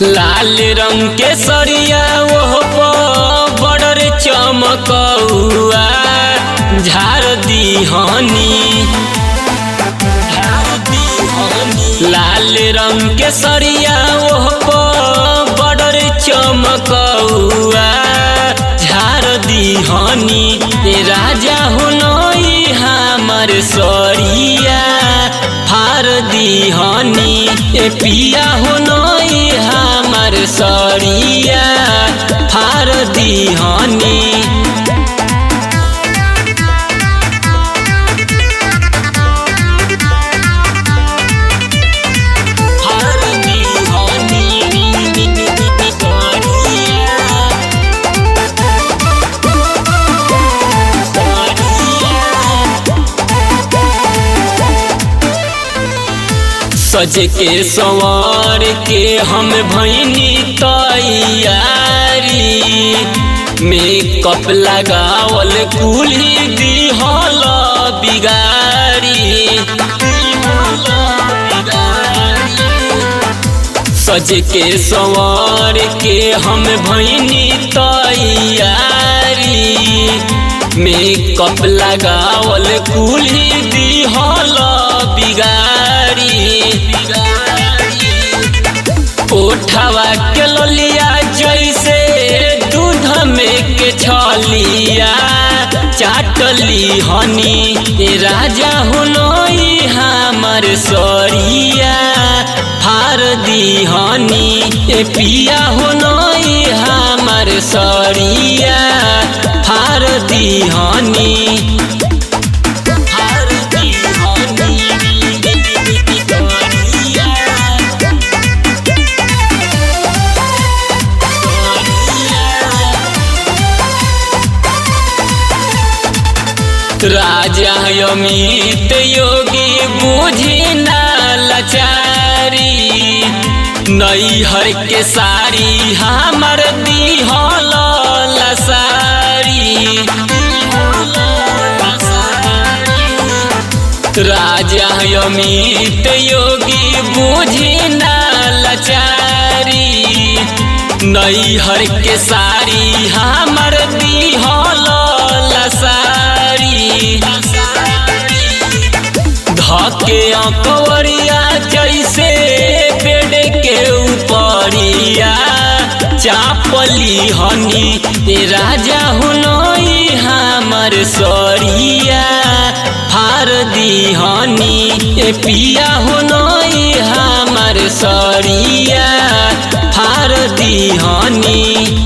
लाल रंग के सरिया ओह बॉर्डर चमकौआ झाड़ दीहनी। लाल रंग के सरिया ओह बॉर्डर चमकौआ झाड़ दीहनी। राजा हुनई हमर सरिया फाड़ दीहनी। पिया हुनई हमर सरिया फाड़ दीहनी। सज के संवार के हम भैनी तैयारी। मेकअप लगावल कुल्ही दिहल बिगाड़ी। सज के संवार के हम भैनी तैयारी। मेकअप लगावल कुल्ही दिहल बिगाड़ी। ओठवा के ललिया जैसे दूध में के छलिया चाटली हनी। राजा हुनई हमर सरिया फाड़ दीहनी। पिया हुनई हमर सरिया फाड़ दीहनी। राजा अमित योगी बुझी ना लाचारी। नैहर के साड़ी हमर दिहल लसारी। राजा अमित योगी बुझी ना लाचारी। नैहर के साड़ी हमर दिहल लसारी। धके अंकवरिया जैसे बेड के ऊपरिया चापली हनी। राजा हुनई हमर सरिया फाड़ दीहनी। पिया हुनई हमर सरिया फाड़ दीहनी।